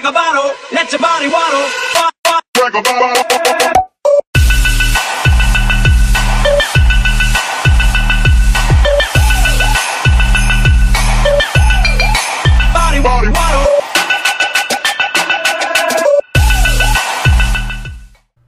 Crack a bottle, let your body waddle. Crack a bottle.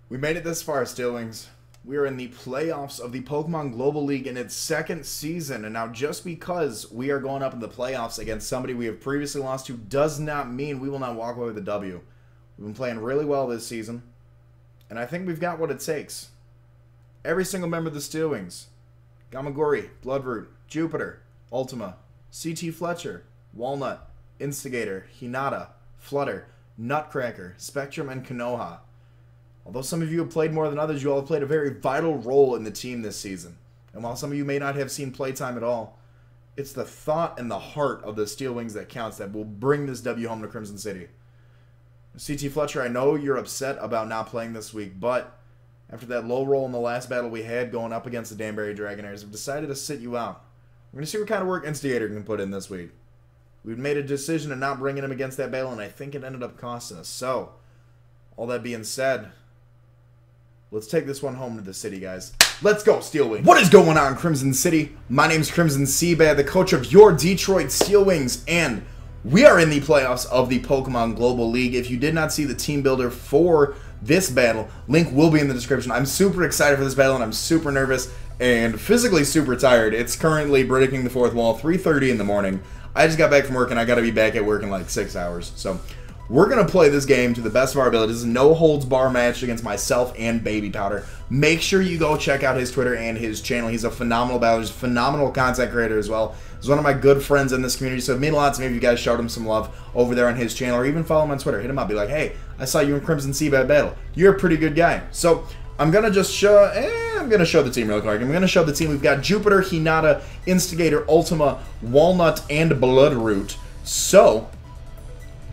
We made it this far, Steelwings. We are in the playoffs of the Pokemon Global League in its second season. And now just because we are going up in the playoffs against somebody we have previously lost to does not mean we will not walk away with a W. We've been playing really well this season. And I think we've got what it takes. Every single member of the Steelwings. Gamagori, Bloodroot, Jupiter, Ultima, CT Fletcher, Walnut, Instigator, Hinata, Flutter, Nutcracker, Spectrum, and Konoha. Although some of you have played more than others, you all have played a very vital role in the team this season. And while some of you may not have seen playtime at all, it's the thought and the heart of the Steelwings that counts that will bring this W home to Crimson City. CT Fletcher, I know you're upset about not playing this week, but after that low roll in the last battle we had going up against the Danbury Dragonairs, I've decided to sit you out. We're going to see what kind of work Instigator can put in this week. We've made a decision of not bringing him against that battle, and I think it ended up costing us. So, all that being said, let's take this one home to the city, guys. Let's go, Steelwings. What is going on, Crimson City? My name's Crimson CBAD, the coach of your Detroit Steelwings, and we are in the playoffs of the Pokemon Global League. If you did not see the team builder for this battle, link will be in the description. I'm super excited for this battle, and I'm super nervous and physically super tired. It's currently breaking the fourth wall, 3:30 in the morning. I just got back from work, and I got to be back at work in like 6 hours. So we're going to play this game to the best of our abilities. No holds bar match against myself and BabyPowdahh. Make sure you go check out his Twitter and his channel. He's a phenomenal battler. He's a phenomenal content creator as well. He's one of my good friends in this community, so it means a lot to me if you guys showed him some love over there on his channel, or even follow him on Twitter. Hit him up. Be like, hey, I saw you in Crimson CBAD battle. You're a pretty good guy. So I'm going to just show... I'm going to show the team real quick. I'm going to show the team. We've got Jupiter, Hinata, Instigator, Ultima, Walnut, and Bloodroot. So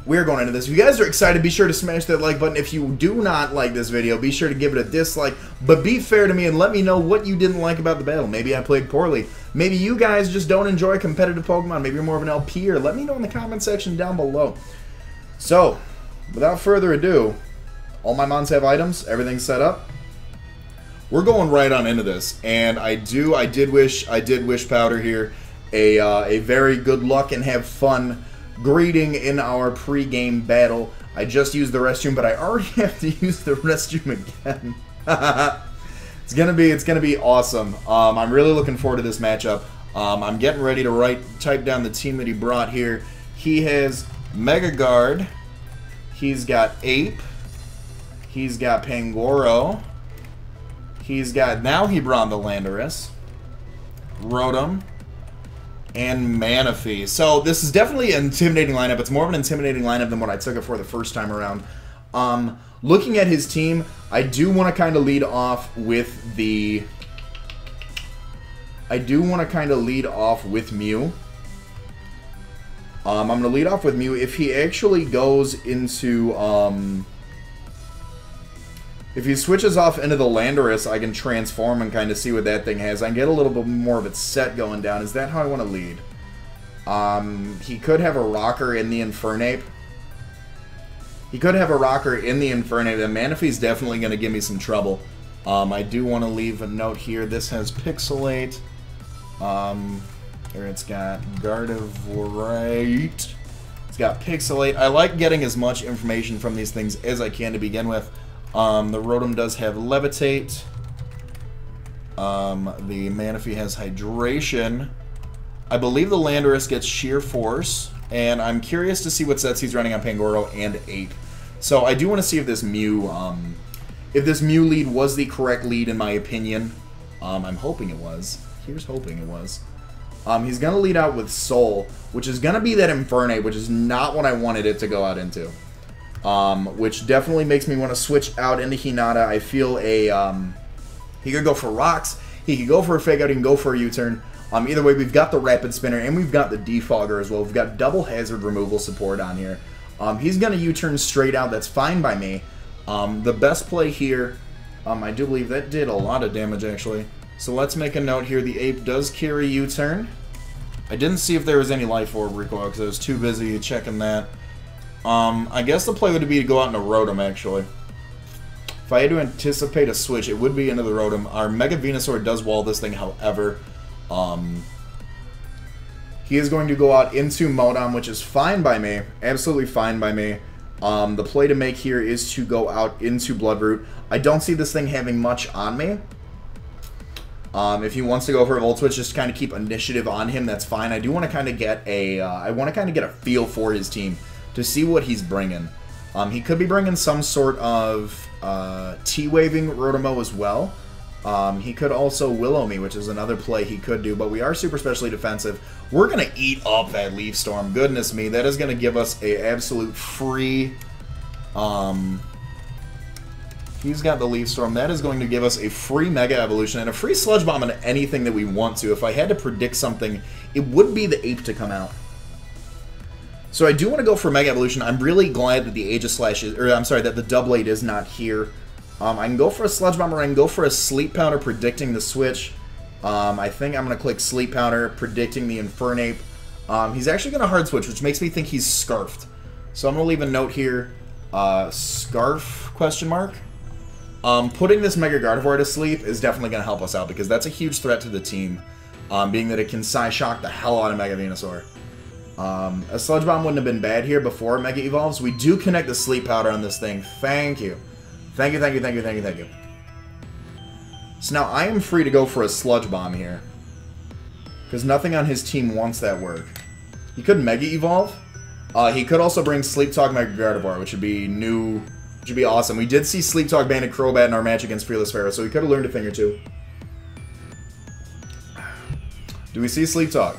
we're going into this. If you guys are excited, be sure to smash that like button. If you do not like this video, be sure to give it a dislike. But be fair to me and let me know what you didn't like about the battle. Maybe I played poorly. Maybe you guys just don't enjoy competitive Pokemon. Maybe you're more of an LP, or let me know in the comment section down below. So, without further ado, all my mons have items. Everything's set up. We're going right on into this, and I did wish Powder here a very good luck and have fun greeting in our pre-game battle. I just used the restroom, but I already have to use the restroom again. It's gonna be awesome. I'm really looking forward to this matchup. I'm getting ready to type down the team that he brought here. He has Mega Guard. He's got Ape. He's got Pangoro. He's got, now he brought the Landorus, Rotom, and Manaphy. So this is definitely an intimidating lineup. It's more of an intimidating lineup than what I took it for the first time around. Looking at his team, I do want to kind of lead off with the... Mew. I'm going to lead off with Mew. If he actually goes into... if he switches off into the Landorus, I can transform and kind of see what that thing has. I can get a little bit more of its set going down. Is that how I want to lead? He could have a Rocker in the Infernape. And Manaphy's definitely going to give me some trouble. I do want to leave a note here. This has Pixelate. Here it's got Gardevoir. It's got Pixelate. I like getting as much information from these things as I can to begin with. The Rotom does have Levitate. The Manaphy has Hydration. I believe the Landorus gets Sheer Force. And I'm curious to see what sets he's running on Pangoro and Ape. So I do want to see if this Mew lead was the correct lead in my opinion. I'm hoping it was. Here's hoping it was. He's going to lead out with Soul, which is going to be that Infernape, which is not what I wanted it to go out into. Which definitely makes me want to switch out into Hinata. I feel he could go for Rocks, he could go for a Fake Out, he can go for a U-turn. Either way, we've got the Rapid Spinner, and we've got the Defogger as well. We've got double hazard removal support on here. He's going to U-turn straight out. That's fine by me. The best play here, I do believe that did a lot of damage, actually. So let's make a note here. The Ape does carry U-turn. I didn't see if there was any Life Orb recoil because I was too busy checking that. I guess the play would be to go out into Rotom, actually. If I had to anticipate a switch, it would be into the Rotom. Our Mega Venusaur does wall this thing, however. He is going to go out into Modom, which is fine by me. Absolutely fine by me. The play to make here is to go out into Bloodroot. I don't see this thing having much on me. If he wants to go for a Volt Switch, just to kind of keep initiative on him, that's fine. I do want to kind of get a, I want to kind of get a feel for his team to see what he's bringing. He could be bringing some sort of T-Waving Rotomo as well. He could also Willow Me, which is another play he could do, but we are super specially defensive. We're going to eat up that Leaf Storm. Goodness me, that is going to give us a absolute free... He's got the Leaf Storm. That is going to give us a free Mega Evolution and a free Sludge Bomb on anything that we want to. If I had to predict something, it would be the Ape to come out. So I do want to go for Mega Evolution. I'm really glad that the Aegislash is, or I'm sorry, that the Doublade is not here. I can go for a Sludge Bomb, or I can go for a Sleep Powder predicting the switch. I think I'm going to click Sleep Powder predicting the Infernape. He's actually going to Hard Switch, which makes me think he's Scarfed. So I'm going to leave a note here. Scarf, question mark. Putting this Mega Gardevoir to sleep is definitely going to help us out, because that's a huge threat to the team, being that it can Psyshock the hell out of Mega Venusaur. A Sludge Bomb wouldn't have been bad here before it Mega Evolves. We do connect the Sleep Powder on this thing. Thank you. Thank you, thank you, thank you, thank you, thank you. So now I am free to go for a Sludge Bomb here, because nothing on his team wants that work. He could Mega Evolve. He could also bring Sleep Talk Mega Gardevoir, which would be new... Which would be awesome. We did see Sleep Talk Banded Crobat in our match against FearlessFearow, so we could have learned a thing or two. Do we see Sleep Talk?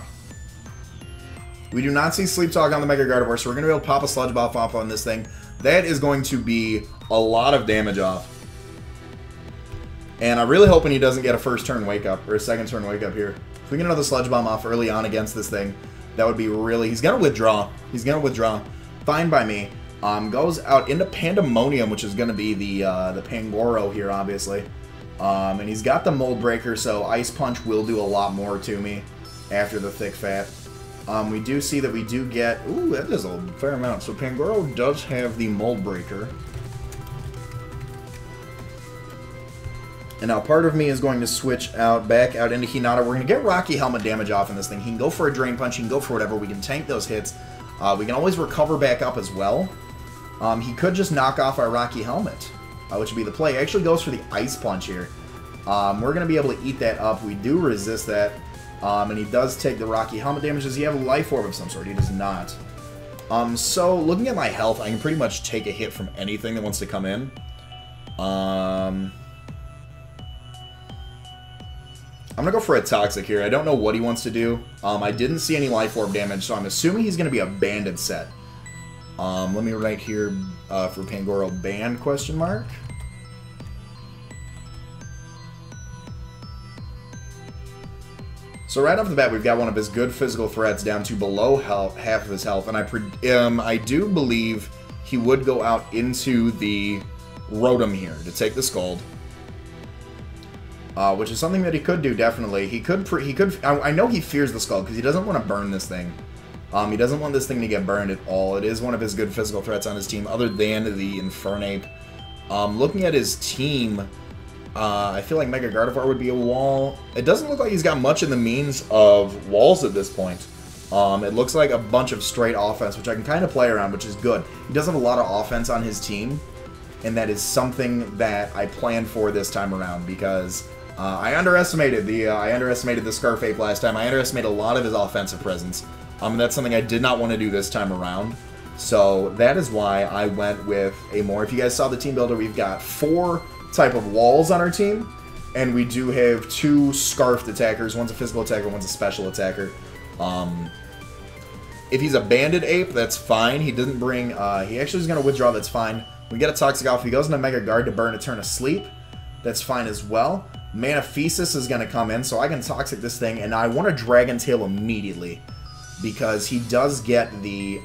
We do not see Sleep Talk on the Mega Gardevoir, so we're going to be able to pop a Sludge Bomb off on this thing. That is going to be a lot of damage off. And I'm really hoping he doesn't get a first turn Wake Up, or a second turn Wake Up here. If we get another Sludge Bomb off early on against this thing, that would be really... He's going to withdraw. He's going to withdraw. Fine by me. Goes out into Pandemonium, which is going to be the Pangoro here, obviously. And he's got the Mold Breaker, so Ice Punch will do a lot more to me after the Thick Fat. We do see that we do get... Ooh, that is a fair amount. So Pangoro does have the Mold Breaker. And now part of me is going to switch back out into Hinata. We're going to get Rocky Helmet damage off in this thing. He can go for a Drain Punch, he can go for whatever. We can tank those hits. We can always recover back up as well. He could just knock off our Rocky Helmet, which would be the play. He actually goes for the Ice Punch here. We're going to be able to eat that up. We do resist that. And he does take the Rocky Helmet damage. Does he have a Life Orb of some sort? He does not. So, looking at my health, I can pretty much take a hit from anything that wants to come in. I'm going to go for a Toxic here. I don't know what he wants to do. I didn't see any Life Orb damage, so I'm assuming he's going to be a Banded set. Let me write here for Pangoro, banned, question mark. So right off the bat, we've got one of his good physical threats down to below half of his health, and I do believe he would go out into the Rotom here to take the Scald, which is something that he could do, definitely. He could. I know he fears the Scald because he doesn't want to burn this thing. He doesn't want this thing to get burned at all. It is one of his good physical threats on his team, other than the Infernape. Looking at his team, I feel like Mega Gardevoir would be a wall. It doesn't look like he's got much in the means of walls at this point. It looks like a bunch of straight offense, which I can kind of play around, which is good. He does have a lot of offense on his team, and that is something that I planned for this time around, because I underestimated the Scarf Ape last time. I underestimated a lot of his offensive presence. That's something I did not want to do this time around. So that is why I went with a more... If you guys saw the team builder, we've got 4 type of walls on our team. And we do have 2 Scarfed attackers. One's a physical attacker, one's a special attacker. If he's a Banded Ape, that's fine. He didn't bring... he actually is going to withdraw, that's fine. We get a Toxic off. If he goes into Mega Guard to burn a turn of sleep, that's fine as well. Manaphysis is going to come in, so I can Toxic this thing. And I want to Dragon Tail immediately, because he does get the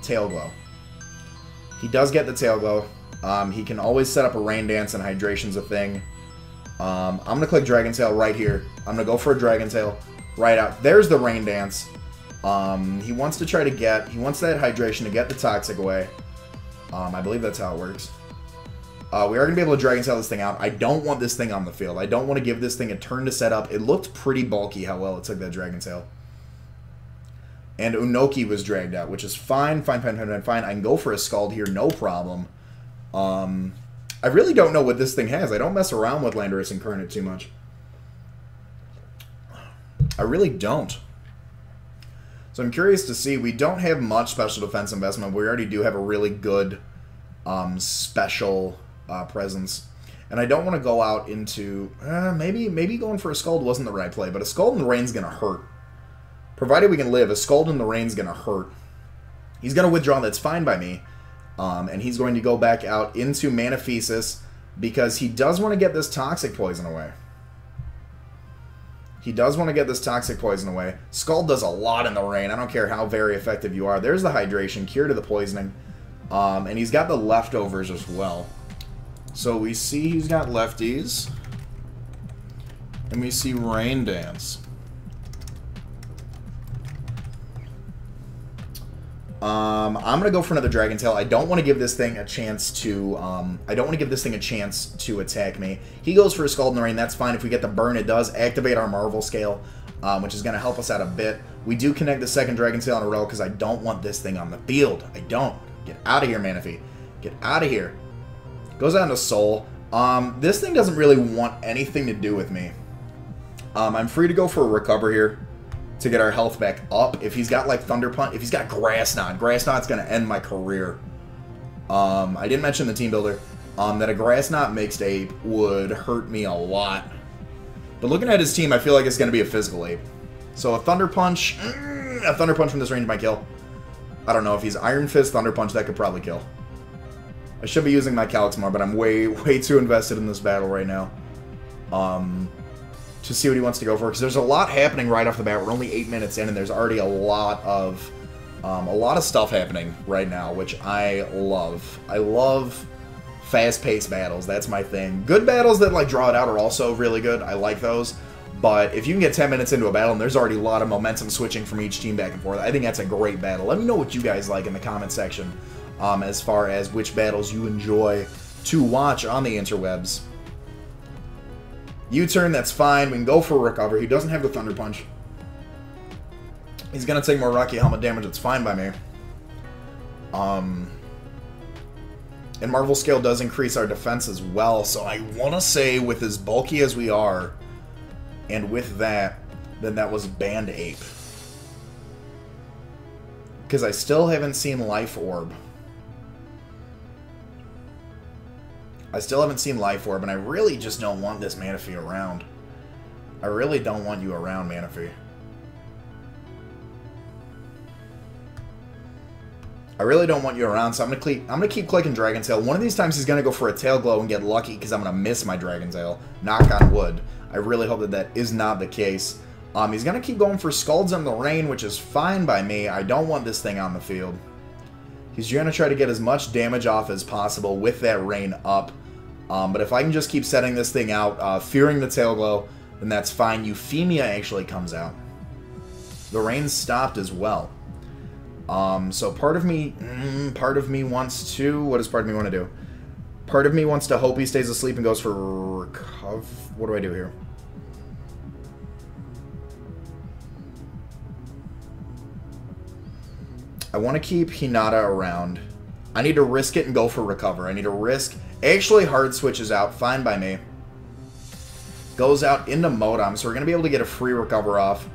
Tail Glow. He does get the Tail Glow. He can always set up a Rain Dance, and Hydration's a thing. I'm going to click Dragon Tail right here. I'm going to go for a Dragon Tail right out. There's the Rain Dance. He wants to try to get... He wants that hydration to get the toxic away. I believe that's how it works. We are going to be able to Dragon Tail this thing out. I don't want this thing on the field. I don't want to give this thing a turn to set up. It looked pretty bulky how well it took that Dragon Tail. And Unoki was dragged out, which is fine. Fine. I can go for a Scald here, no problem. I really don't know what this thing has. I don't mess around with Landorus Incarnate too much. I really don't. So I'm curious to see. We don't have much special defense investment. We already do have a really good special presence. And I don't want to go out into... maybe going for a Scald wasn't the right play, but a Scald in the Rain's going to hurt. Provided we can live, a Scald in the Rain's going to hurt. He's going to withdraw, that's fine by me. And he's going to go back out into Manaphysis because he does want to get this Toxic Poison away. He does want to get this Toxic Poison away. Scald does a lot in the Rain. I don't care how very effective you are. There's the Hydration, Cure to the Poisoning. And he's got the Leftovers as well. So we see he's got Lefties. And we see Rain Dance. I'm gonna go for another Dragon Tail. I don't want to give this thing a chance to. I don't want to give this thing a chance to attack me. He goes for a Scald in the Rain. That's fine. If we get the burn, it does activate our Marvel Scale, which is gonna help us out a bit. We do connect the second Dragon Tail in a row because I don't want this thing on the field. I don't. Get out of here, Manaphy. Get out of here. Goes out into Soul. This thing doesn't really want anything to do with me. I'm free to go for a Recover here to get our health back up. If he's got like Thunder Punch, if he's got Grass Knot, Grass Knot's gonna end my career. I didn't mention the team builder, that a Grass Knot mixed ape would hurt me a lot. But looking at his team, I feel like it's gonna be a physical ape. So a Thunder Punch from this range might kill. I don't know if he's Iron Fist, Thunder Punch, that could probably kill. I should be using my Calyx more, but I'm way too invested in this battle right now. To see what he wants to go for, because there's a lot happening right off the bat. We're only 8 minutes in, and there's already a lot of stuff happening right now, which I love. I love fast-paced battles. That's my thing. Good battles that like draw it out are also really good. I like those. But if you can get 10 minutes into a battle and there's already a lot of momentum switching from each team back and forth, I think that's a great battle. Let me know what you guys like in the comment section, as far as which battles you enjoy to watch on the interwebs. U-turn, that's fine. We can go for a Recover. He doesn't have the Thunder Punch. He's going to take more Rocky Helmet damage. It's fine by me. And Marvel Scale does increase our defense as well. So I want to say, with as bulky as we are, and with that, then that was Band Ape. Because I still haven't seen Life Orb. I still haven't seen Life Orb, and I really just don't want this Manaphy around. I really don't want you around, Manaphy. I really don't want you around, so I'm gonna keep clicking Dragon Tail. One of these times he's gonna go for a Tail Glow and get lucky because I'm gonna miss my Dragon Tail. Knock on wood. I really hope that that is not the case. He's gonna keep going for Scalds in the Rain, which is fine by me. I don't want this thing on the field. He's going to try to get as much damage off as possible with that Rain up. But if I can just keep setting this thing out, fearing the Tail Glow, then that's fine. Euphemia actually comes out. The Rain stopped as well. So part of me wants to... What does part of me want to do? Part of me wants to hope he stays asleep and goes for... What do I do here? I want to keep Hinata around. I need to risk it and go for Recover. I need to risk... Actually, Hard switches out. Fine by me. Goes out into Modom, so we're going to be able to get a free Recover off.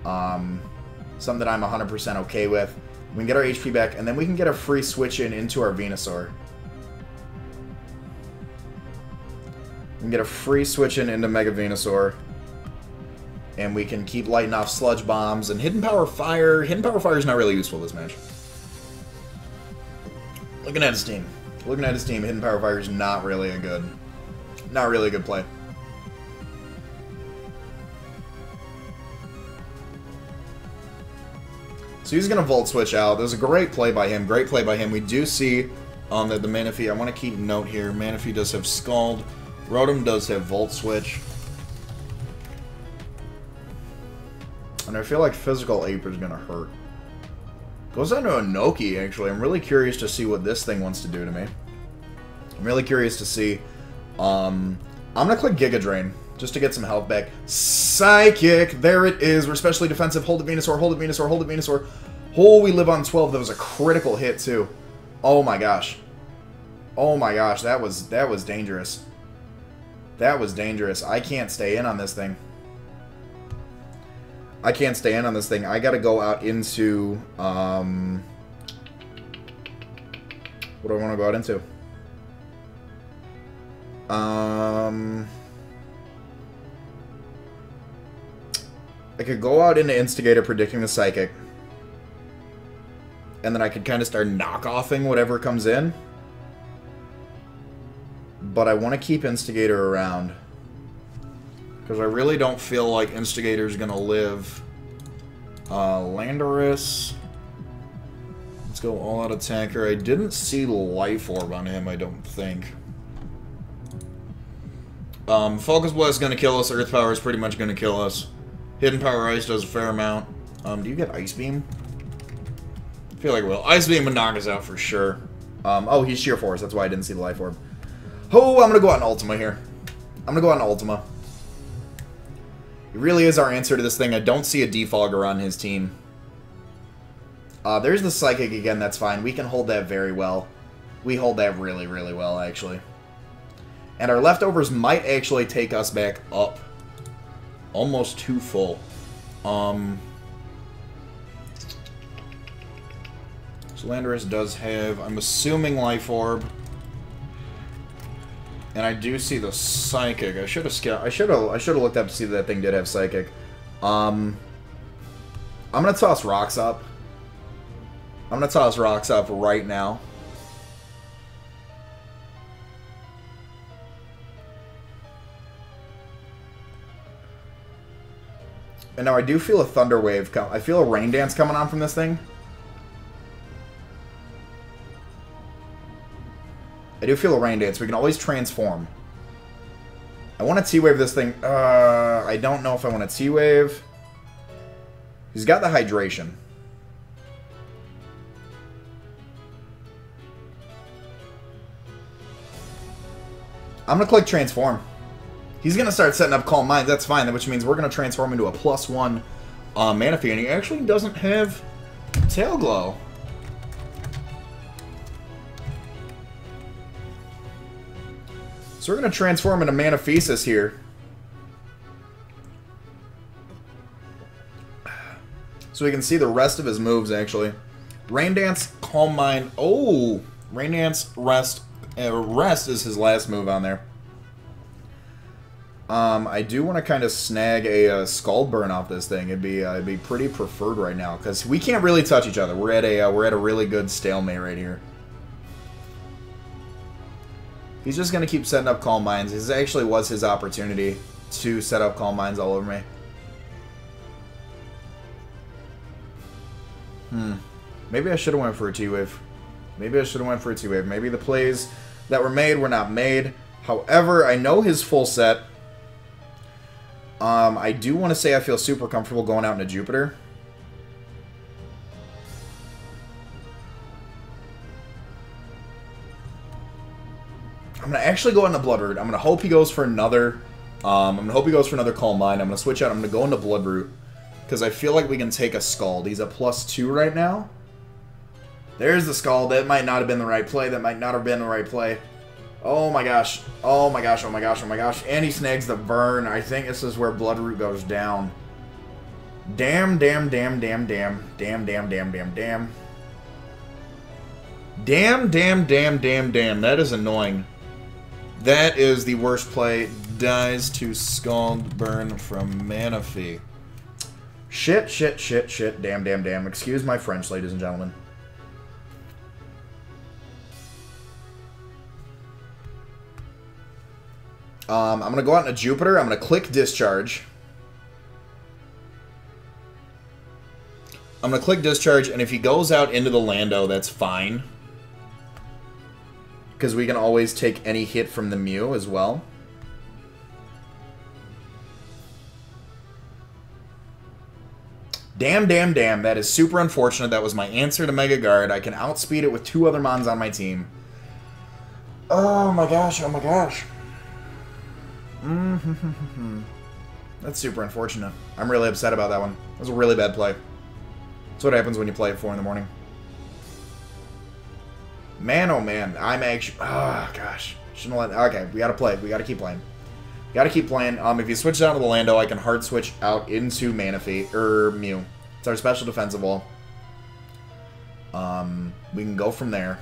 Something that I'm 100% okay with. We can get our HP back, and then we can get a free switch into our Venusaur. We can get a free switch into Mega Venusaur. And we can keep lighting off Sludge Bombs and Hidden Power Fire. Hidden Power Fire is not really useful this match. Looking at his team. Hidden Power Fire is not really a good play. So he's going to Volt Switch out. There's a great play by him. We do see that the Manaphy, I want to keep note here, Manaphy does have Scald. Rotom does have Volt Switch. And I feel like physical ape is going to hurt. Goes down to a Noki, actually. I'm really curious to see what this thing wants to do to me. I'm really curious to see. I'm going to click Giga Drain just to get some health back. Psychic! There it is. We're specially defensive. Hold it, Venusaur. Hold it, Venusaur. Hold it, Venusaur. Oh, we live on 12. That was a critical hit, too. Oh, my gosh. Oh, my gosh. That was dangerous. That was dangerous. I can't stay in on this thing. I can't stay in on this thing. I gotta go out into, what do I want to go out into? I could go out into Instigator predicting the Psychic. And then I could kind of start knock-offing whatever comes in. But I want to keep Instigator around. Because I really don't feel like Instigator's going to live. Landorus. Let's go all-out attacker. I didn't see Life Orb on him, I don't think. Focus Blast is going to kill us. Earth Power is pretty much going to kill us. Hidden Power Ice does a fair amount. Do you get Ice Beam? I feel like it will. Ice Beam would knock us out for sure. Oh, he's Sheer Force. That's why I didn't see the Life Orb. Oh, I'm going to go out in Ultima here. I'm going to go out in Ultima. It really is our answer to this thing. I don't see a Defogger on his team. There's the Psychic again. That's fine. We can hold that very well. We hold that really, really well, actually. And our leftovers might actually take us back up. Almost to full. So Landorus does have, I'm assuming, Life Orb. And I do see the Psychic. I should have looked up to see that thing did have Psychic. I'm gonna toss Rocks up. I'm gonna toss Rocks up right now. And now I do feel a Thunder Wave come. I feel a Rain Dance coming on from this thing. I do feel a Rain Dance. We can always transform. I want to T-Wave this thing. I don't know if I want to T-Wave. He's got the Hydration. I'm going to click Transform. He's going to start setting up Calm Minds. That's fine, which means we're going to transform into a +1 Manaphy. And he actually doesn't have Tail Glow. So we're going to transform into Manaphysis here. So we can see the rest of his moves, actually. Rain Dance, Calm Mind. Oh! Rain Dance, Rest. Rest is his last move on there. I do want to kind of snag a Scald Burn off this thing. It'd be pretty preferred right now, because we can't really touch each other. We're at a really good stalemate right here. He's just going to keep setting up Calm Minds. This actually was his opportunity to set up Calm Minds all over me. Maybe I should have went for a T-Wave. Maybe I should have went for a T-Wave. Maybe the plays that were made were not made. However, I know his full set. I do want to say I feel super comfortable going out into Jupiter. I'm going to actually go into Bloodroot. I'm going to hope he goes for another... I'm going to hope he goes for another Calm Mind. I'm going to switch out. I'm going to go into Bloodroot. Because I feel like we can take a Scald. He's at +2 right now. There's the Scald. That might not have been the right play. That might not have been the right play. Oh my gosh. Oh my gosh. Oh my gosh. Oh my gosh. And he snags the burn. I think this is where Bloodroot goes down. Damn, damn, damn, damn, damn. Damn, damn, damn, damn, damn. Damn, damn, damn, damn, damn. That is annoying. That is the worst play. Dies to Scald Burn from Manaphy. Shit, shit, shit, shit. Damn, damn, damn. Excuse my French, ladies and gentlemen. I'm going to go out into Jupiter. I'm going to click Discharge. I'm going to click Discharge, and if he goes out into the Lando, that's fine. Because we can always take any hit from the Mew as well. Damn, damn, damn. That is super unfortunate. That was my answer to Mega Guard. I can outspeed it with 2 other Mons on my team. Oh my gosh, oh my gosh. That's super unfortunate. I'm really upset about that one. That was a really bad play. That's what happens when you play at 4 in the morning. Man, oh man. I'm actually... Oh, gosh. Shouldn't let... Okay, we gotta play. We gotta keep playing. Gotta keep playing. If you switch down to the Lando, I can hard switch out into Manaphy, or Mew. It's our special defensive wall. We can go from there.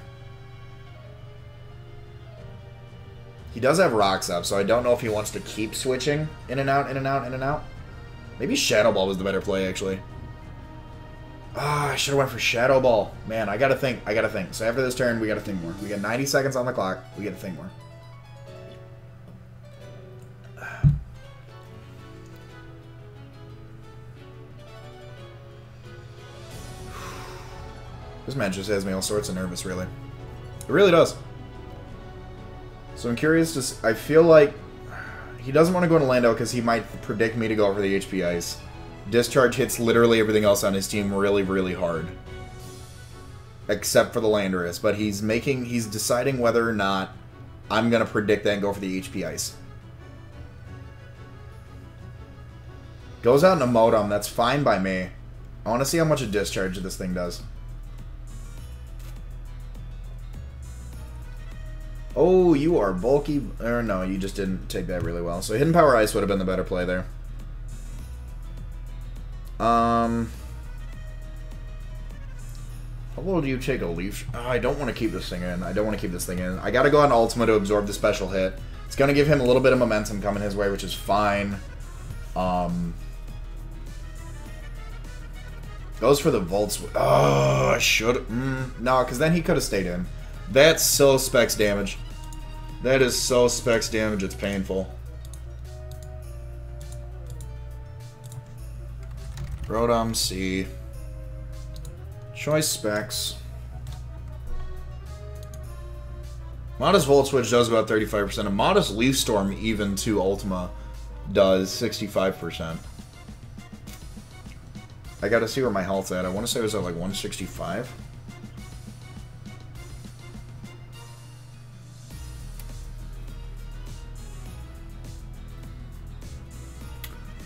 He does have rocks up, so I don't know if he wants to keep switching in and out, in and out, in and out. Maybe Shadow Ball was the better play, actually. Ah, I should have went for Shadow Ball. Man, I gotta think. I gotta think. So after this turn, we gotta think more. We got 90 seconds on the clock. We gotta think more. This match just has me all sorts of nervous, really. It really does. So I'm curious to... I feel like he doesn't want to go into Lando because he might predict me to go for the HP Ice. Discharge hits literally everything else on his team really, really hard. Except for the Landorus. But he's deciding whether or not I'm going to predict that and go for the HP Ice. Goes out in a Modem. That's fine by me. I want to see how much a discharge this thing does. Oh, you are bulky. Or no, you just didn't take that really well. So Hidden Power Ice would have been the better play there. How well do you take a Leaf? Oh, I don't want to keep this thing in. I don't want to keep this thing in. I got to go on Ultima to absorb the special hit. It's going to give him a little bit of momentum coming his way, which is fine. Goes for the Volt. Oh, I should. No, because then he could have stayed in. That's so Specs damage. That is so Specs damage, it's painful. Rotom C. Choice Specs. Modest Volt Switch does about 35%. A Modest Leaf Storm, even to Ultima, does 65%. I gotta see where my health's at. I want to say it was at like 165.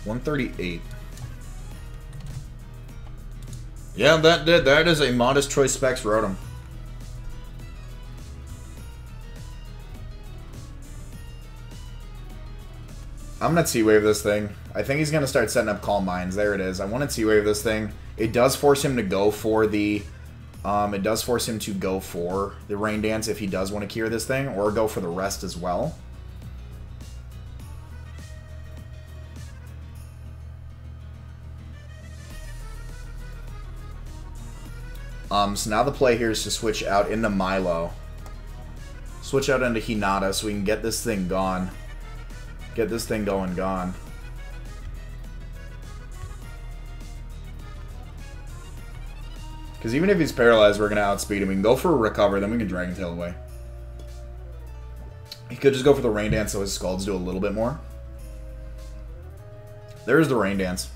138. Yeah, that is a Modest Choice Specs Rotom. I'm gonna T-Wave this thing. I think he's gonna start setting up Calm Minds. There it is. I want to T-Wave this thing. It does force him to go for the Rain Dance if he does want to cure this thing, or go for the rest as well. So now the play here is to switch out into Milo. Switch out into Hinata so we can get this thing gone. Get this thing going gone. Because even if he's paralyzed, we're going to outspeed him. We can go for a Recover, then we can Dragon Tail away. He could just go for the Rain Dance so his Scalds do a little bit more. There's the Rain Dance.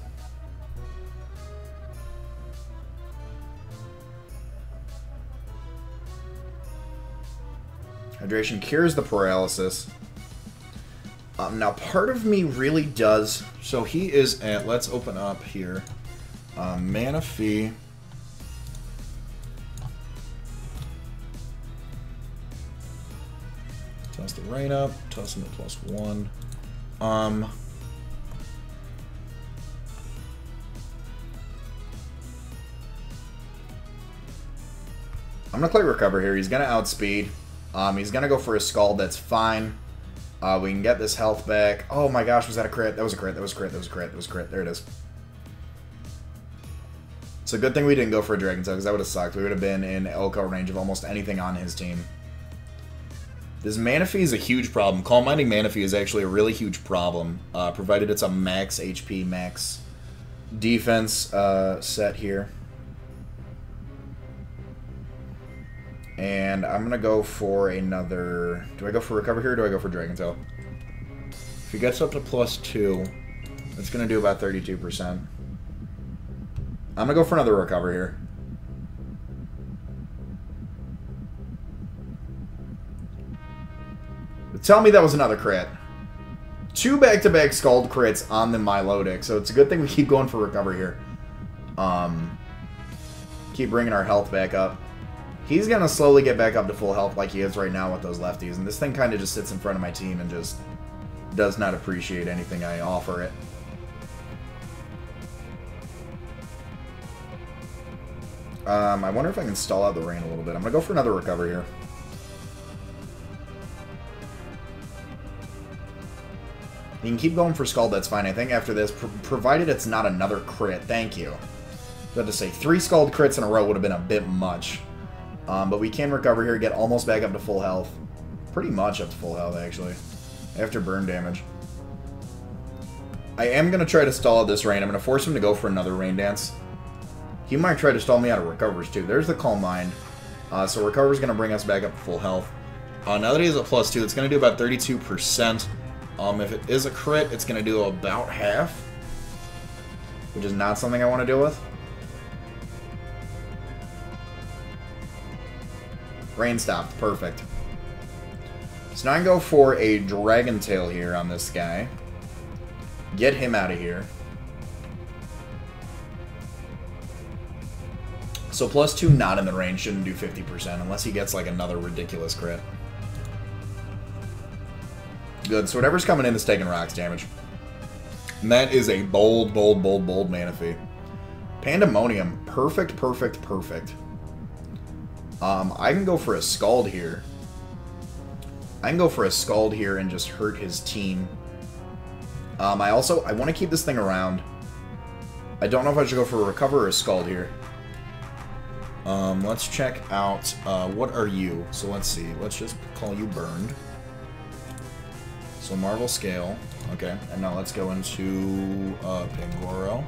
Hydration cures the paralysis. Now, part of me really does... So he is at... Let's open up here. Manaphy. Toss the rain up. Toss him to +1. I'm going to play Recover here. He's going to outspeed. He's going to go for a Scald. That's fine. We can get this health back. Oh my gosh, was that a crit? That was a crit. That was a crit. That was a crit. That was a crit. There it is. It's a good thing we didn't go for a Dragon Tail, because that would have sucked. We would have been in Elko range of almost anything on his team. This Manaphy is a huge problem. Calm Minding Manaphy is actually a really huge problem, provided it's a max HP, max defense set here. And I'm going to go for another... Do I go for Recover here, or do I go for Dragon Tail? If he gets up to +2, it's going to do about 32%. I'm gonna go for another recover here. Tell me that was another crit. 2 back-to-back Scald crits on the Milotic, so it's a good thing we keep going for recover here. Keep bringing our health back up. He's gonna slowly get back up to full health like he is right now with those lefties, and this thing kind of just sits in front of my team and just does not appreciate anything I offer it. I wonder if I can stall out the rain a little bit. I'm gonna go for another recover here. You can keep going for Scald, that's fine. I think after this, provided it's not another crit. Thank you. I was about to say, 3 Scald crits in a row would have been a bit much. But we can recover here, get almost back up to full health. Pretty much up to full health, actually. After burn damage. I am going to try to stall out this rain. I'm going to force him to go for another rain dance. He might try to stall me out of recovers, too. There's the Calm Mind. So recover's going to bring us back up to full health. Now that he has a +2, it's going to do about 32%. If it is a crit, it's going to do about half, which is not something I want to deal with. Rain stopped. Perfect. So now I can go for a Dragon Tail here on this guy. Get him out of here. So +2 not in the range, shouldn't do 50% unless he gets like another ridiculous crit. Good, so whatever's coming in is taking rocks damage. And that is a bold, bold, bold, bold Manaphy. Pandemonium. Perfect, perfect, perfect. I can go for a Scald here. I can go for a Scald here and just hurt his team. I want to keep this thing around. I don't know if I should go for a Recover or a Scald here. Let's check out, what are you? So let's see, let's just call you Burned. So Marvel Scale, okay, and now let's go into Pangoro.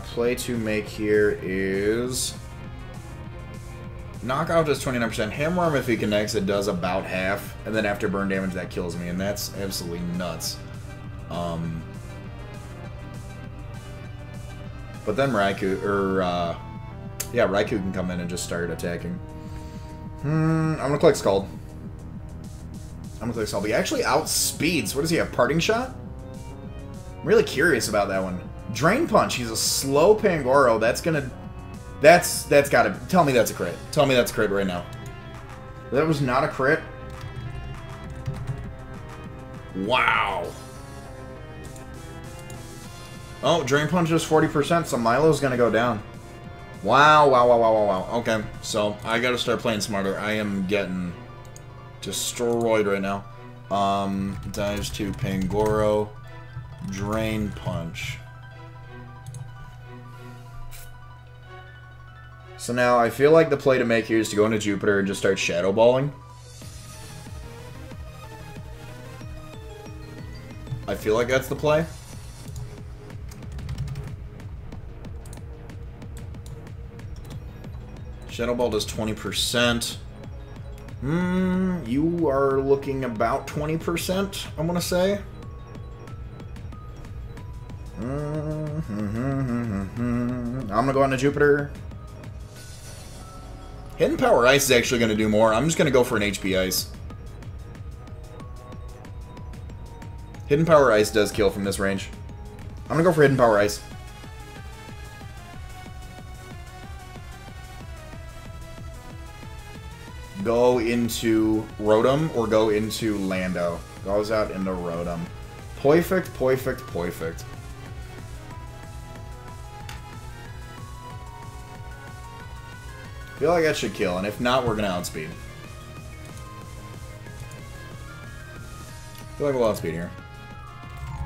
Play to make here is Knockout does 29%. Hammerarm, if he connects, it does about half, and then after burn damage, that kills me, and that's absolutely nuts. But then Raikou, yeah, Raikou can come in and just start attacking. I'm gonna click Scald. He actually outspeeds. What does he have? Parting Shot? I'm really curious about that one. Drain Punch. He's a slow Pangoro. That's gotta. Tell me that's a crit. Tell me that's a crit right now. That was not a crit. Wow. Oh, Drain Punch is 40%, so Milo's gonna go down. Wow, wow, wow, wow, wow, wow. Okay, so I gotta start playing smarter. I am getting destroyed right now. Dives to Pangoro. Drain Punch. So now, I feel like the play to make here is to go into Jupiter and just start Shadow Balling. I feel like that's the play. Shadow Ball does 20%. You are looking about 20%, I'm gonna say. I'm gonna go on to Jupiter. Hidden Power Ice is actually gonna do more. I'm just gonna go for an HP Ice. Hidden Power Ice does kill from this range. I'm gonna go for Hidden Power Ice. Go into Rotom or go into Lando. Goes out into Rotom. Perfect, perfect, perfect. Feel like that should kill, and if not, we're gonna outspeed. Feel like we'll outspeed here.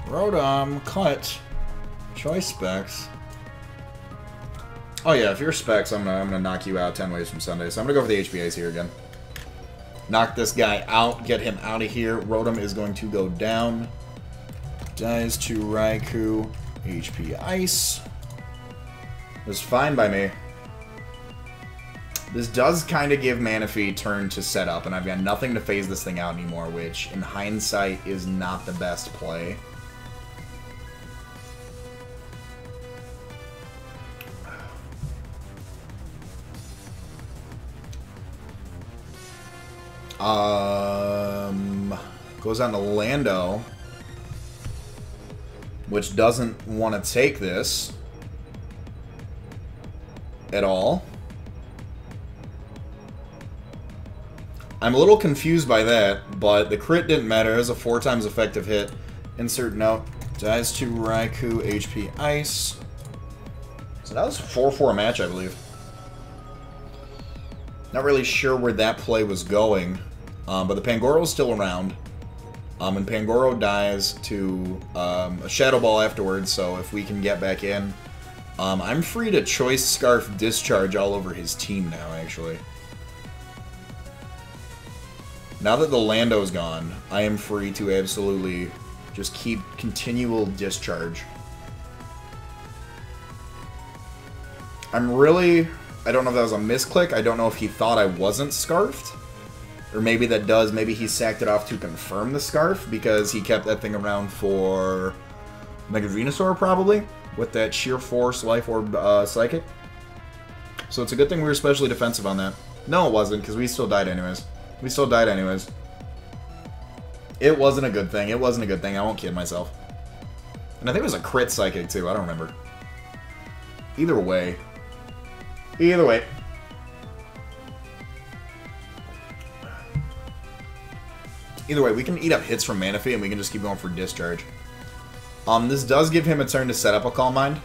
Rotom, cut. Choice Specs. Oh yeah, if you're Specs, I'm gonna knock you out 10 ways from Sunday. So I'm gonna go for the HPAs here again. Knock this guy out, get him out of here. Rotom is going to go down. Dies to Raikou. HP Ice. It's fine by me. This does kind of give Manaphy turn to set up, and I've got nothing to phase this thing out anymore, which, in hindsight, is not the best play. Goes on to Lando, which doesn't want to take this at all. I'm a little confused by that, but the crit didn't matter. It was a 4 times effective hit. Insert note. Dies to Raikou, HP Ice. So that was a 4-4 match, I believe. Not really sure where that play was going, but the Pangoro is still around. And Pangoro dies to a Shadow Ball afterwards, so if we can get back in. I'm free to Choice Scarf Discharge all over his team now, actually. Now that the Lando's gone, I am free to absolutely just keep continual discharge. I'm really... I don't know if that was a misclick. I don't know if he thought I wasn't Scarfed. Or maybe that does. Maybe he sacked it off to confirm the Scarf because he kept that thing around for Mega Venusaur, probably, with that Sheer Force, Life Orb, Psychic. So it's a good thing we were especially defensive on that. No, it wasn't, because we still died anyways. We still died anyways. It wasn't a good thing. It wasn't a good thing. I won't kid myself. And I think it was a crit Psychic, too. I don't remember. Either way. Either way. Either way, we can eat up hits from Manaphy, and we can just keep going for Discharge. This does give him a turn to set up a Calm Mind.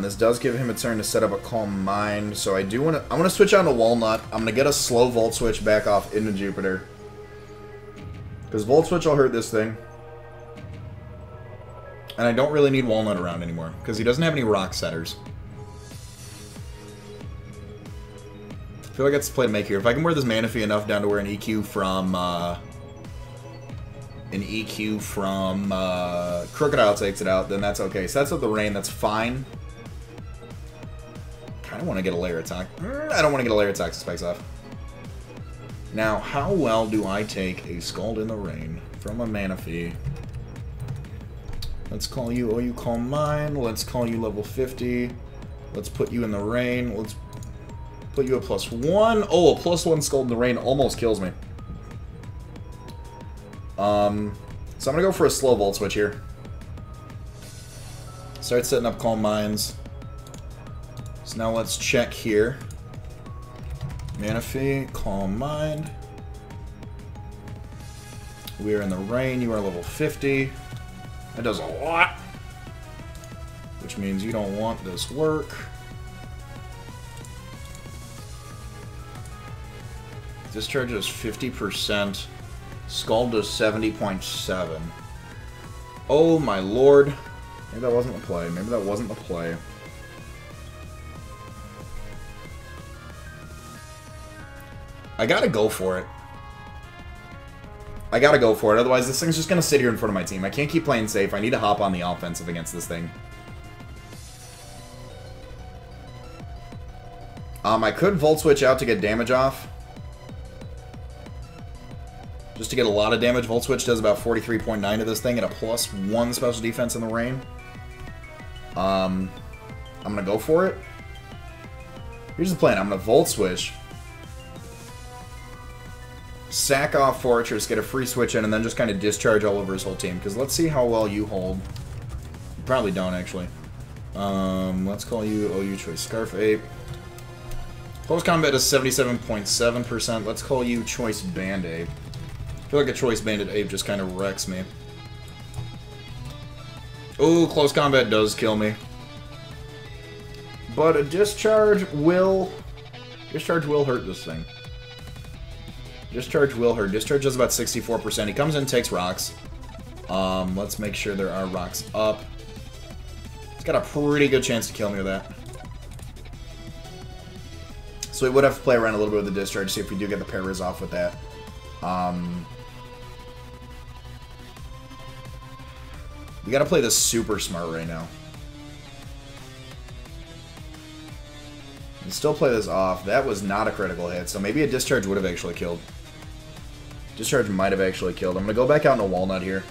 This does give him a turn to set up a Calm Mind, so I do want to... I'm going to switch on to Walnut. I'm going to get a slow Volt Switch back off into Jupiter. Because Volt Switch will hurt this thing. And I don't really need Walnut around anymore, because he doesn't have any Rock Setters. I feel like that's the play to make here. If I can wear this Manaphy enough down to where an EQ from Crocodile takes it out, then that's okay. Sets up the Rain, that's fine. Kind of want to get a Layer Attack. I don't want to get a Layer Attack, so Spikes off. Now, how well do I take a Scald in the Rain from a Manaphy? Let's call you, oh, you Calm Mind. Let's call you level 50. Let's put you in the Rain. Let's put you a +1. Oh, a +1 Scald in the Rain almost kills me. So I'm going to go for a slow Volt Switch here. Start setting up Calm Minds. So now let's check here. Manaphy, Calm Mind. We are in the Rain. You are level 50. That does a lot. Which means you don't want this work. Discharge is 50%. Scald does 70.7. Oh my lord. Maybe that wasn't the play. Maybe that wasn't the play. I gotta go for it. I gotta go for it. Otherwise, this thing's just gonna sit here in front of my team. I can't keep playing safe. I need to hop on the offensive against this thing. I could Volt Switch out to get damage off. Just to get a lot of damage. Volt Switch does about 43.9 to this thing at a +1 special defense in the Rain. I'm gonna go for it. Here's the plan. I'm gonna Volt Switch. Sack off Fortress, get a free switch in, and then just kind of discharge all over his whole team. Because let's see how well you hold. You probably don't, actually. Let's call you OU Choice Scarf Ape. Close Combat is 77.7%. Let's call you Choice Band Ape. I feel like a Choice Banded Ape just kind of wrecks me. Ooh, Close Combat does kill me. But a Discharge will hurt this thing. Discharge will hurt. Discharge does about 64%. He comes in, takes rocks. Let's make sure there are rocks up. He's got a pretty good chance to kill me with that. So we would have to play around a little bit with the Discharge, see if we do get the Parariz off with that. We gotta play this super smart right now. still play this off. That was not a critical hit, so maybe a discharge would have actually killed. Discharge might have actually killed. I'm going to go back out into Walnut here.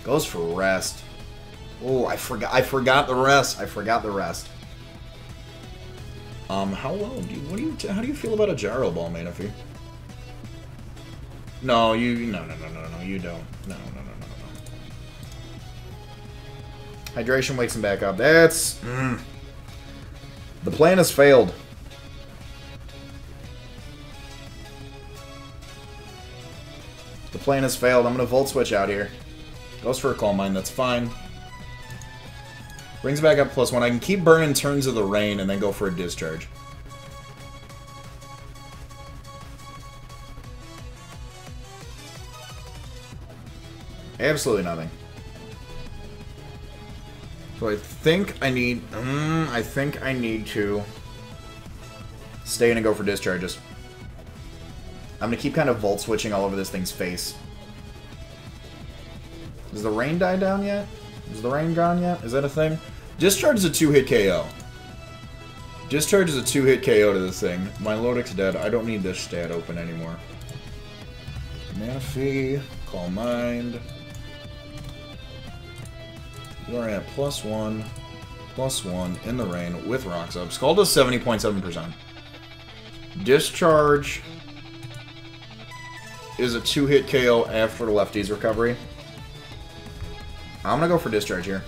Goes for rest. Oh, I forgot the rest. I forgot the rest. How well how do you feel about a Gyro Ball, Manaphy? No, no, you don't. No. Hydration wakes him back up. That's... The plan has failed. The plan has failed. I'm going to Volt Switch out here. Goes for a Calm Mind. That's fine. Brings back up +1. I can keep burning turns of the rain and then go for a discharge. Absolutely nothing. So I think I need... I think I need to stay in and go for discharges. I'm going to keep kind of Volt Switching all over this thing's face. Does the rain die down yet? Is the rain gone yet? Is that a thing? Discharge is a 2-hit KO. Discharge is a 2-hit KO to this thing. My Lodic's dead. I don't need this stat open anymore. Manaphy. Calm Mind. You are at +1 in the rain with Rocks Up. Skull does 70.7%. Discharge is a 2-hit KO after the lefty's recovery. I'm going to go for Discharge here.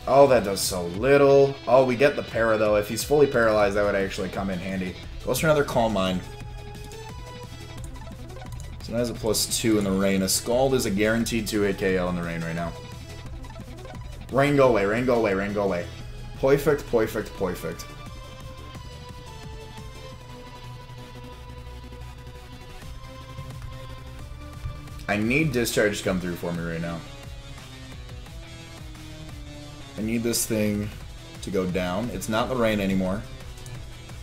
Oh, that does so little. Oh, we get the para, though. If he's fully paralyzed, that would actually come in handy. Goes for another Calm Mind. So that has a +2 in the rain. A Scald is a guaranteed 2-hit KO in the rain right now. Rain, go away. Rain, go away. Rain, go away. Perfect, perfect, perfect. I need Discharge to come through for me right now. I need this thing to go down. It's not the rain anymore.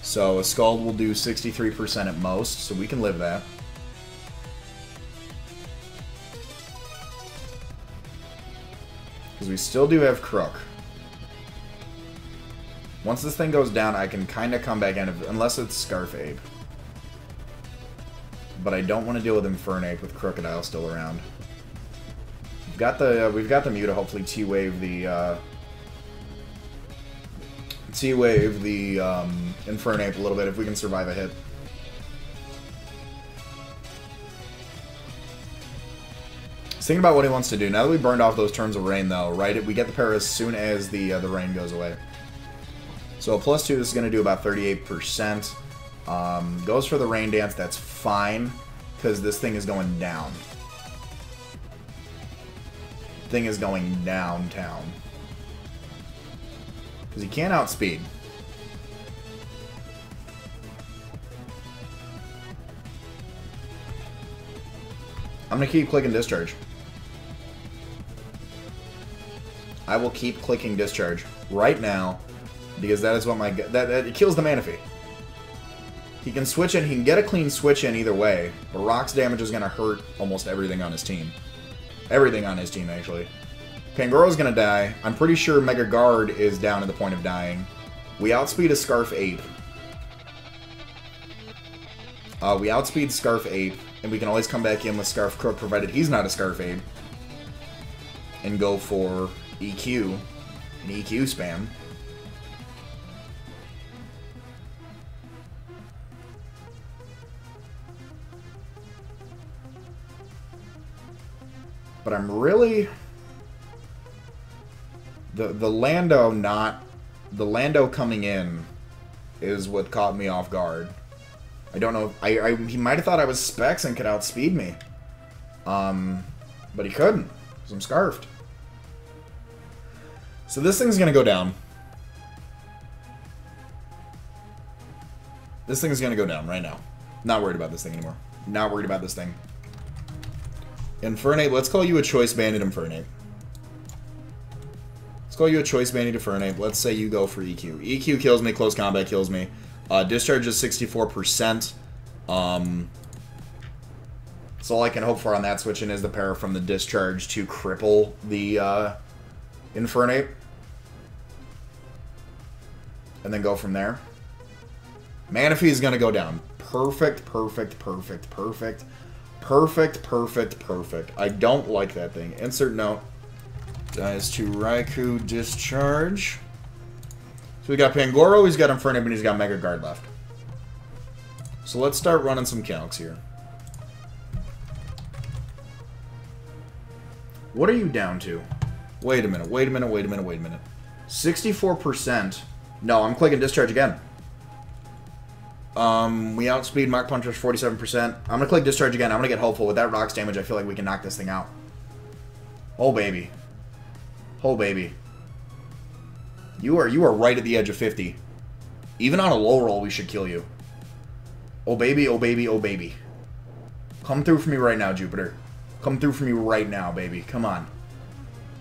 So a Scald will do 63% at most, so we can live that. Because we still do have Crook. Once this thing goes down, I can kind of come back in, unless it's Scarf Ape. But I don't want to deal with Infernape with Crocodile still around. We've got the Mew to hopefully T-Wave the Infernape a little bit if we can survive a hit. Just thinking about what he wants to do. Now that we burned off those turns of rain, though, right? We get the para as soon as the rain goes away. So a +2, this is going to do about 38%. Goes for the Rain Dance. That's fine, because this thing is going down. Thing is going downtown. Because he can't outspeed. I'm going to keep clicking Discharge. I will keep clicking Discharge right now, because that is what my... That it kills the Manaphy. He can switch in, he can get a clean switch in either way, but Rock's damage is going to hurt almost everything on his team. Everything on his team, actually. Pangoro's going to die. I'm pretty sure Mega Guard is down at the point of dying. We outspeed a Scarf Ape. We outspeed Scarf Ape, and we can always come back in with Scarf Crook, provided he's not a Scarf Ape, and go for EQ, an EQ spam. But I'm really... The Lando coming in is what caught me off guard. I don't know. He might have thought I was Specs and could outspeed me. But he couldn't, because I'm Scarfed. So this thing's going to go down. This thing's going to go down right now. Not worried about this thing anymore. Not worried about this thing. Infernape, let's call you a Choice Bandit Infernape. Let's call you a Choice Bandit Infernape. Let's say you go for EQ. EQ kills me, Close Combat kills me. Discharge is 64%. So all I can hope for on that switching is the power from the discharge to cripple the Infernape. And then go from there. Manaphy is going to go down. Perfect, perfect, perfect, perfect. Perfect, perfect, perfect. I don't like that thing. Insert note. Dies to Raikou discharge. So we got Pangoro, he's got Infernape, and he's got Mega Guard left. So let's start running some calcs here. What are you down to? Wait a minute, wait a minute, wait a minute, wait a minute. 64%. No, I'm clicking discharge again. We outspeed Mach Punchers 47%. I'm gonna click discharge again. I'm gonna get hopeful. With that rocks damage, I feel like we can knock this thing out. Oh baby. Oh baby. You are right at the edge of 50. Even on a low roll, we should kill you. Oh baby, oh baby, oh baby. Come through for me right now, Jupiter. Come through for me right now, baby. Come on.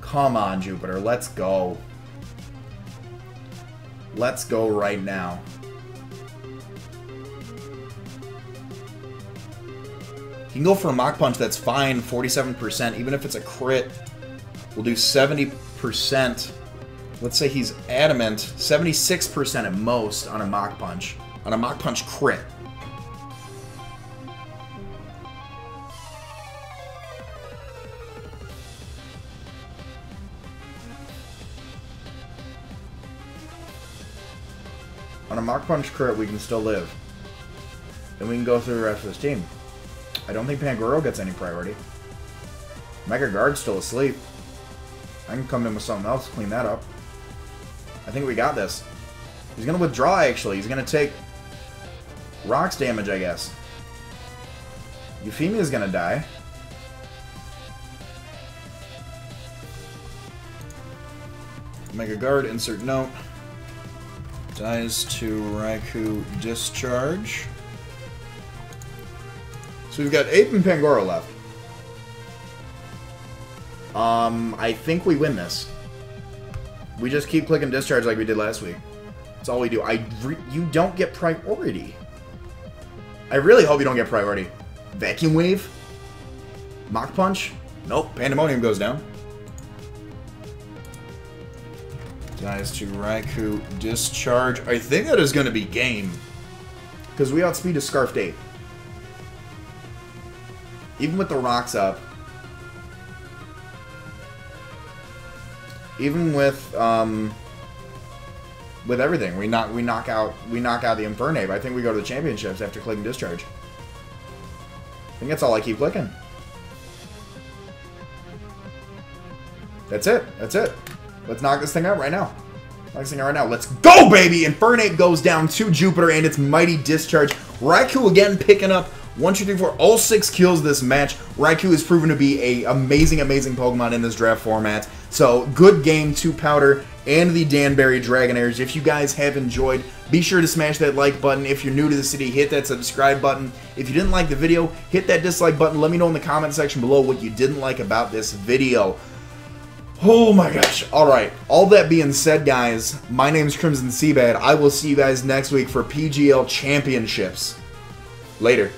Come on, Jupiter. Let's go. Let's go right now. You can go for a Mach Punch, that's fine. 47%. Even if it's a crit, we'll do 70%. Let's say he's adamant. 76% at most on a Mach Punch. On a Mach Punch crit. On a Mach Punch crit, we can still live. Then we can go through the rest of this team. I don't think Pangoro gets any priority. Mega Guard's still asleep. I can come in with something else to clean that up. I think we got this. He's going to withdraw, actually. He's going to take rocks damage, I guess. Euphemia's going to die. Mega Guard, insert note. Dies to Raikou discharge. So we've got Ape and Pangoro left. I think we win this. We just keep clicking discharge like we did last week. That's all we do. You don't get priority. I really hope you don't get priority. Vacuum Wave? Mach Punch? Nope. Pandemonium goes down. Dies to Raikou discharge. I think that is going to be game. Because we outspeed a Scarfed Ape. Even with the rocks up. Even with everything, we knock out the Infernape. I think we go to the championships after clicking discharge. I think that's all I keep clicking. That's it. That's it. Let's knock this thing out right now. Knock this thing out right now. Let's go, baby! Infernape goes down to Jupiter and its mighty discharge. Raikou again picking up 1, 2, 3, 4, all 6 kills this match. Raikou has proven to be an amazing, amazing Pokemon in this draft format. So, good game to Powder and the Danbury Dragonairs. If you guys have enjoyed, be sure to smash that like button. If you're new to the city, hit that subscribe button. If you didn't like the video, hit that dislike button. Let me know in the comment section below what you didn't like about this video. Oh my gosh. Alright, all that being said, guys, my name's Crimson CBAD. I will see you guys next week for PGL Championships. Later.